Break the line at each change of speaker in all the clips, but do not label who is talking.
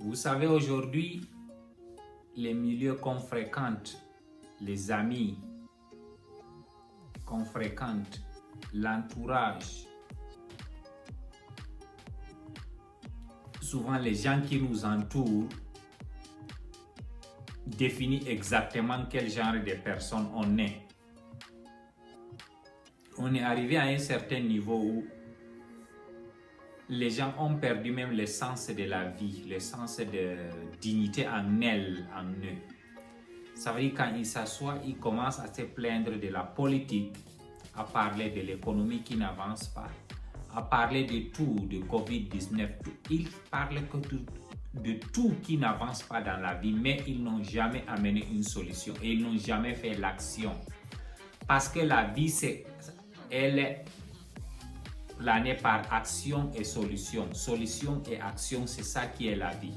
Vous savez, aujourd'hui, les milieux qu'on fréquente, les amis qu'on fréquente, l'entourage, souvent les gens qui nous entourent définissent exactement quel genre de personne on est. On est arrivé à un certain niveau où les gens ont perdu même le sens de la vie, le sens de dignité en eux. Ça veut dire quand ils s'assoient, ils commencent à se plaindre de la politique, à parler de l'économie qui n'avance pas, à parler de tout, de Covid-19. Ils parlent de tout qui n'avance pas dans la vie, mais ils n'ont jamais amené une solution et ils n'ont jamais fait l'action. Parce que la vie, elle est planée par action et solution. Solution et action, c'est ça qui est la vie.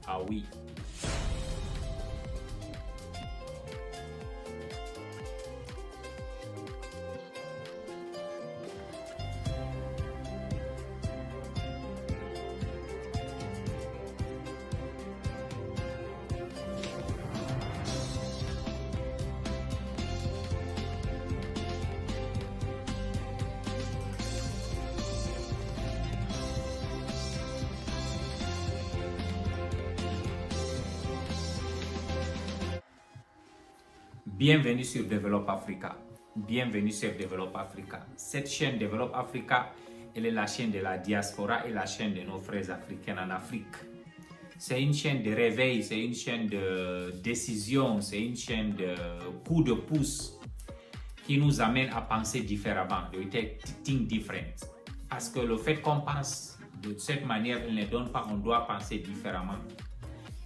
Ah oui. Bienvenue sur Develop Africa. Bienvenue sur Develop Africa. Cette chaîne Develop Africa, elle est la chaîne de la diaspora et la chaîne de nos frères africains en Afrique. C'est une chaîne de réveil, c'est une chaîne de décision, c'est une chaîne de coup de pouce qui nous amène à penser différemment, de think different. Parce que le fait qu'on pense de cette manière, elle ne donne pas, on doit penser différemment.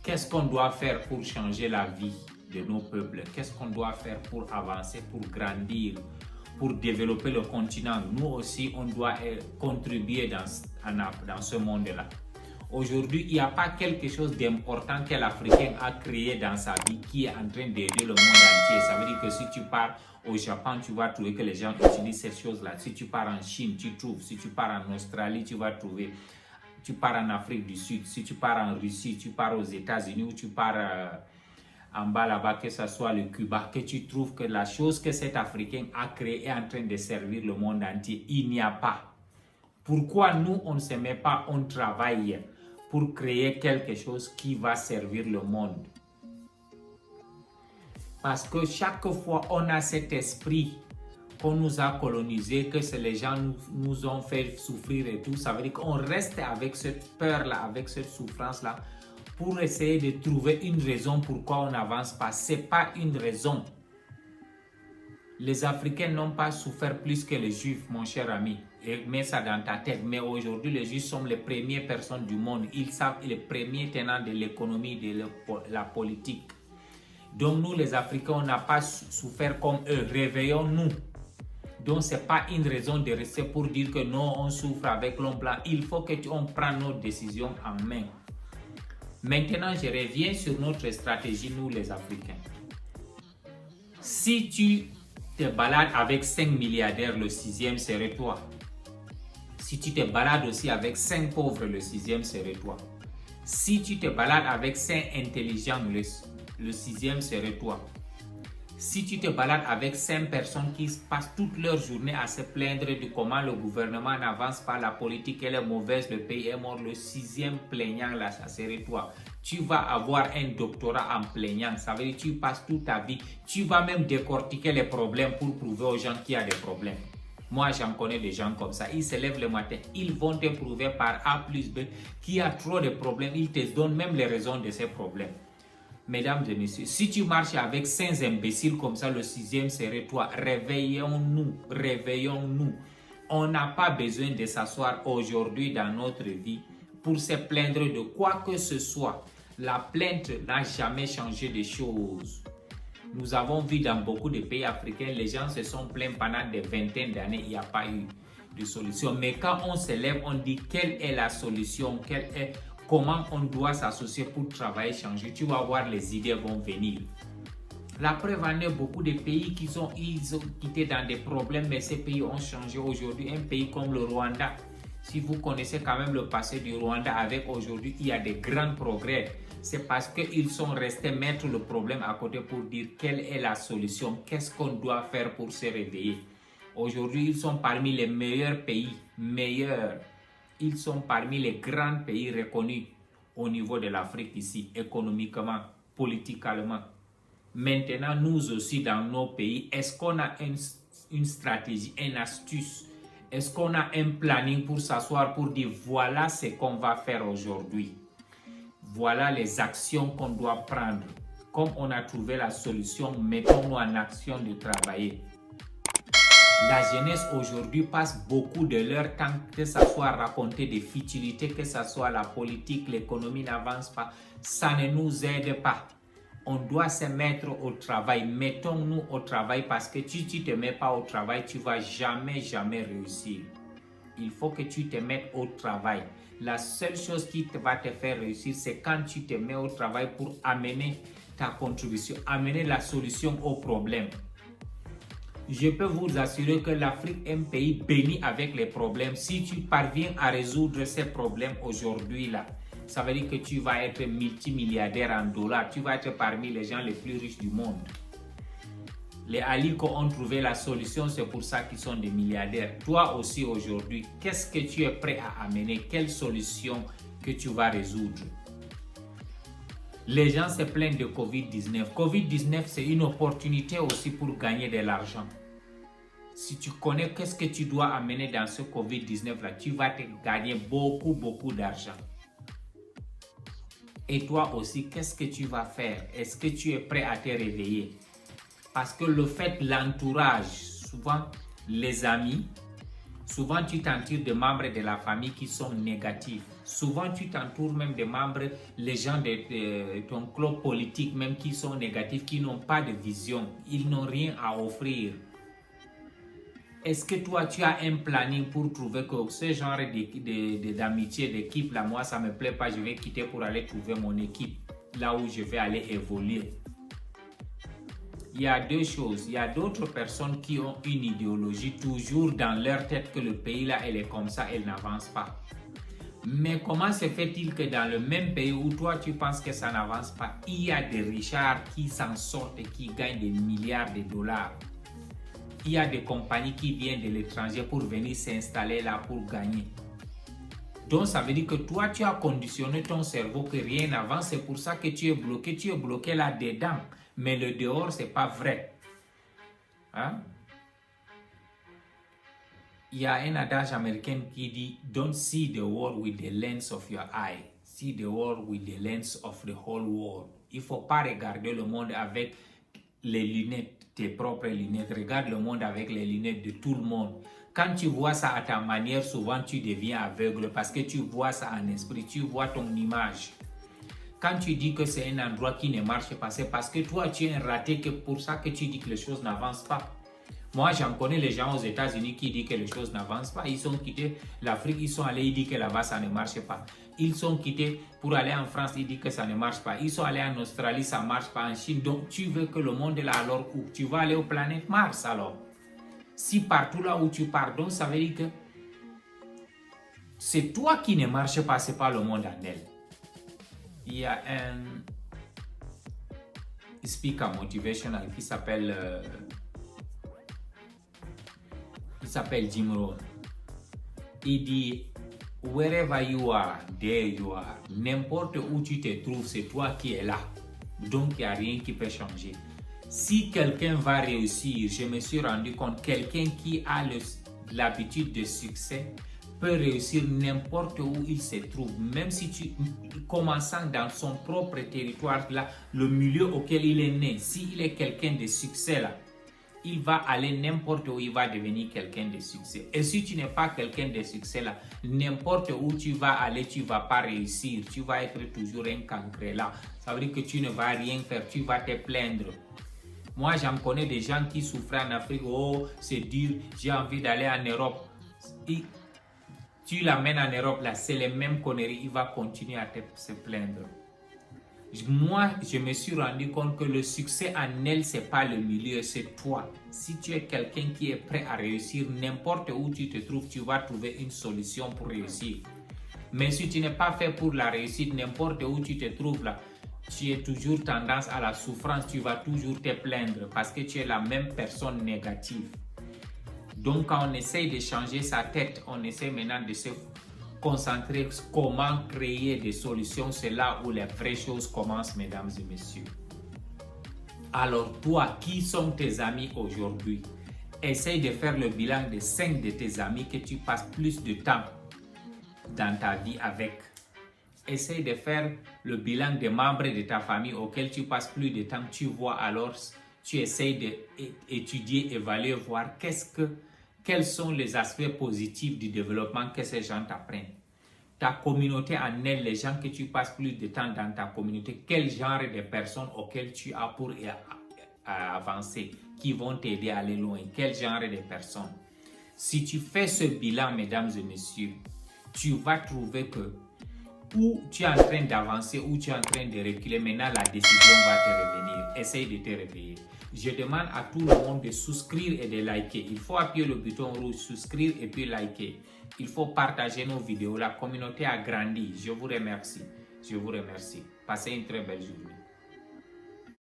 Qu'est-ce qu'on doit faire pour changer la vie de nos peuples? Qu'est-ce qu'on doit faire pour avancer, pour grandir, pour développer le continent? Nous aussi, on doit contribuer dans ce monde-là. Aujourd'hui, il n'y a pas quelque chose d'important que l'Africain a créé dans sa vie qui est en train d'aider le monde entier. Ça veut dire que si tu pars au Japon, tu vas trouver que les gens utilisent cette chose-là. Si tu pars en Chine, tu trouves. Si tu pars en Australie, tu vas trouver. Tu pars en Afrique du Sud. Si tu pars en Russie, tu pars aux États-Unis ou tu pars en bas là-bas, que ce soit le Cuba, que tu trouves que la chose que cet Africain a créée est en train de servir le monde entier. Il n'y a pas. Pourquoi nous, on ne se met pas, on travaille pour créer quelque chose qui va servir le monde? Parce que chaque fois, on a cet esprit qu'on nous a colonisé, que les gens nous ont fait souffrir et tout. Ça veut dire qu'on reste avec cette peur-là, avec cette souffrance-là, pour essayer de trouver une raison pourquoi on n'avance pas. Ce n'est pas une raison. Les Africains n'ont pas souffert plus que les Juifs, mon cher ami. Et mets ça dans ta tête. Mais aujourd'hui, les Juifs sont les premières personnes du monde. Ils savent les premiers tenants de l'économie, de la politique. Donc nous, les Africains, on n'a pas souffert comme eux. Réveillons-nous. Donc ce n'est pas une raison de rester pour dire que non, on souffre avec l'homme blanc. Il faut qu'on prenne nos décisions en main. Maintenant, je reviens sur notre stratégie, nous les Africains. Si tu te balades avec 5 milliardaires, le 6e serait toi. Si tu te balades aussi avec 5 pauvres, le 6e serait toi. Si tu te balades avec 5 intelligents, le 6e serait toi. Si tu te balades avec 5 personnes qui passent toute leur journée à se plaindre de comment le gouvernement n'avance pas, la politique elle est mauvaise, le pays est mort, le 6e plaignant là, ça serait toi. Tu vas avoir un doctorat en plaignant, ça veut dire que tu passes toute ta vie, tu vas même décortiquer les problèmes pour prouver aux gens qu'il y a des problèmes. Moi, j'en connais des gens comme ça, ils se lèvent le matin, ils vont te prouver par A plus B qu'il y a trop de problèmes, ils te donnent même les raisons de ces problèmes. Mesdames et messieurs, si tu marches avec 5 imbéciles comme ça, le 6e serait toi. Réveillons-nous, réveillons-nous. On n'a pas besoin de s'asseoir aujourd'hui dans notre vie pour se plaindre de quoi que ce soit. La plainte n'a jamais changé de choses. Nous avons vu dans beaucoup de pays africains, les gens se sont plaints pendant des vingtaines d'années, il n'y a pas eu de solution. Mais quand on se lève, on dit quelle est la solution, comment on doit s'associer pour travailler, changer. Tu vas voir, les idées vont venir. La preuve en est, beaucoup de pays ils ont quitté dans des problèmes, mais ces pays ont changé aujourd'hui. Un pays comme le Rwanda, Si vous connaissez quand même le passé du Rwanda avec aujourd'hui, il y a des grands progrès. C'est parce qu'ils sont restés mettre le problème à côté pour dire quelle est la solution, qu'est-ce qu'on doit faire pour se réveiller. Aujourd'hui, ils sont parmi les meilleurs pays, meilleurs. Ils sont parmi les grands pays reconnus au niveau de l'Afrique ici, économiquement, politiquement. Maintenant, nous aussi dans nos pays, est-ce qu'on a une stratégie, une astuce? Est-ce qu'on a un planning pour s'asseoir pour dire voilà ce qu'on va faire aujourd'hui? Voilà les actions qu'on doit prendre. Comme on a trouvé la solution, mettons-nous en action de travailler. La jeunesse aujourd'hui passe beaucoup de leur temps, que ce soit à raconter des futilités, que ce soit la politique, l'économie n'avance pas. Ça ne nous aide pas. On doit se mettre au travail. Mettons-nous au travail parce que si tu ne te mets pas au travail, tu ne vas jamais réussir. Il faut que tu te mettes au travail. La seule chose qui va te faire réussir, c'est quand tu te mets au travail pour amener ta contribution, amener la solution au problème. Je peux vous assurer que l'Afrique est un pays béni avec les problèmes. Si tu parviens à résoudre ces problèmes aujourd'hui là, ça veut dire que tu vas être multimilliardaire en dollars. Tu vas être parmi les gens les plus riches du monde. Les Aliko ont trouvé la solution, c'est pour ça qu'ils sont des milliardaires. Toi aussi aujourd'hui, qu'est-ce que tu es prêt à amener? Quelle solution que tu vas résoudre? Les gens se plaignent de Covid-19. Covid-19, c'est une opportunité aussi pour gagner de l'argent. Si tu connais qu'est-ce que tu dois amener dans ce Covid-19 là, tu vas te gagner beaucoup d'argent. Et toi aussi, qu'est-ce que tu vas faire? Est-ce que tu es prêt à te réveiller? Parce que le fait, l'entourage, souvent les amis, souvent tu t'entoures de membres de la famille qui sont négatifs. Souvent tu t'entoures même de membres, les gens de ton club politique même qui sont négatifs, qui n'ont pas de vision. Ils n'ont rien à offrir. Est-ce que toi tu as un planning pour trouver que ce genre d'amitié, d'équipe là, moi ça ne me plaît pas, je vais quitter pour aller trouver mon équipe, là où je vais aller évoluer? Il y a deux choses. Il y a d'autres personnes qui ont une idéologie toujours dans leur tête que le pays là, elle est comme ça, elle n'avance pas. Mais comment se fait-il que dans le même pays où toi tu penses que ça n'avance pas, il y a des richards qui s'en sortent et qui gagnent des milliards de dollars? Il y a des compagnies qui viennent de l'étranger pour venir s'installer là pour gagner. Donc ça veut dire que toi tu as conditionné ton cerveau que rien n'avance, c'est pour ça que tu es bloqué là-dedans. Mais le dehors, ce n'est pas vrai. Hein? Il y a un adage américain qui dit « Don't see the world with the lens of your eye. See the world with the lens of the whole world. » Il ne faut pas regarder le monde avec les lunettes, tes propres lunettes. Regarde le monde avec les lunettes de tout le monde. Quand tu vois ça à ta manière, souvent tu deviens aveugle parce que tu vois ça en esprit, tu vois ton image. Quand tu dis que c'est un endroit qui ne marche pas, c'est parce que toi, tu es un raté, que pour ça que tu dis que les choses n'avancent pas. Moi, j'en connais les gens aux États-Unis qui disent que les choses n'avancent pas. Ils ont quitté l'Afrique, ils sont allés, ils disent que là-bas, ça ne marche pas. Ils sont quittés pour aller en France, ils disent que ça ne marche pas. Ils sont allés en Australie, ça ne marche pas. En Chine, donc tu veux que le monde est là, alors où? Tu vas aller aux planètes Mars, alors. Si partout là où tu pars, donc ça veut dire que c'est toi qui ne marche pas, ce n'est pas le monde en elle. Il y a un speaker motivational qui s'appelle Jim Rohn. Il dit wherever you are, there you are. N'importe où tu te trouves, c'est toi qui es là. Donc il n'y a rien qui peut changer. Si quelqu'un va réussir, je me suis rendu compte, quelqu'un qui a l'habitude de succès peut réussir n'importe où il se trouve, même si commençant dans son propre territoire là, le milieu auquel il est né, s'il est quelqu'un de succès là, il va aller n'importe où, il va devenir quelqu'un de succès. Et si tu n'es pas quelqu'un de succès là, n'importe où tu vas aller, tu ne vas pas réussir, tu vas être toujours un cancre là. Ça veut dire que tu ne vas rien faire, tu vas te plaindre. Moi, j'en connais des gens qui souffrent en Afrique, oh, c'est dur, j'ai envie d'aller en Europe. Tu l'amènes en Europe, là, c'est les mêmes conneries, il va continuer à se plaindre. Moi, je me suis rendu compte que le succès en elle, c'est pas le milieu, c'est toi. Si tu es quelqu'un qui est prêt à réussir, n'importe où tu te trouves, tu vas trouver une solution pour réussir. Mais si tu n'es pas fait pour la réussite, n'importe où tu te trouves là, tu es toujours tendance à la souffrance, tu vas toujours te plaindre parce que tu es la même personne négative. Donc quand on essaye de changer sa tête, on essaie maintenant de se concentrer sur comment créer des solutions. C'est là où les vraies choses commencent, mesdames et messieurs. Alors toi, qui sont tes amis aujourd'hui? Essaye de faire le bilan de 5 de tes amis que tu passes plus de temps dans ta vie avec. Essaye de faire le bilan des membres de ta famille auxquels tu passes plus de temps. Tu vois alors, tu essayes d'étudier, évaluer, voir quels sont les aspects positifs du développement que ces gens t'apprennent. Ta communauté en elle, les gens que tu passes plus de temps dans ta communauté, quel genre de personnes auxquelles tu as pour avancer, qui vont t'aider à aller loin, quel genre de personnes. Si tu fais ce bilan, mesdames et messieurs, tu vas trouver que où tu es en train d'avancer, ou tu es en train de reculer, maintenant la décision va te revenir. Essaye de te réveiller. Je demande à tout le monde de souscrire et de liker. Il faut appuyer le bouton rouge, souscrire et puis liker. Il faut partager nos vidéos. La communauté a grandi. Je vous remercie. Je vous remercie. Passez une très belle journée.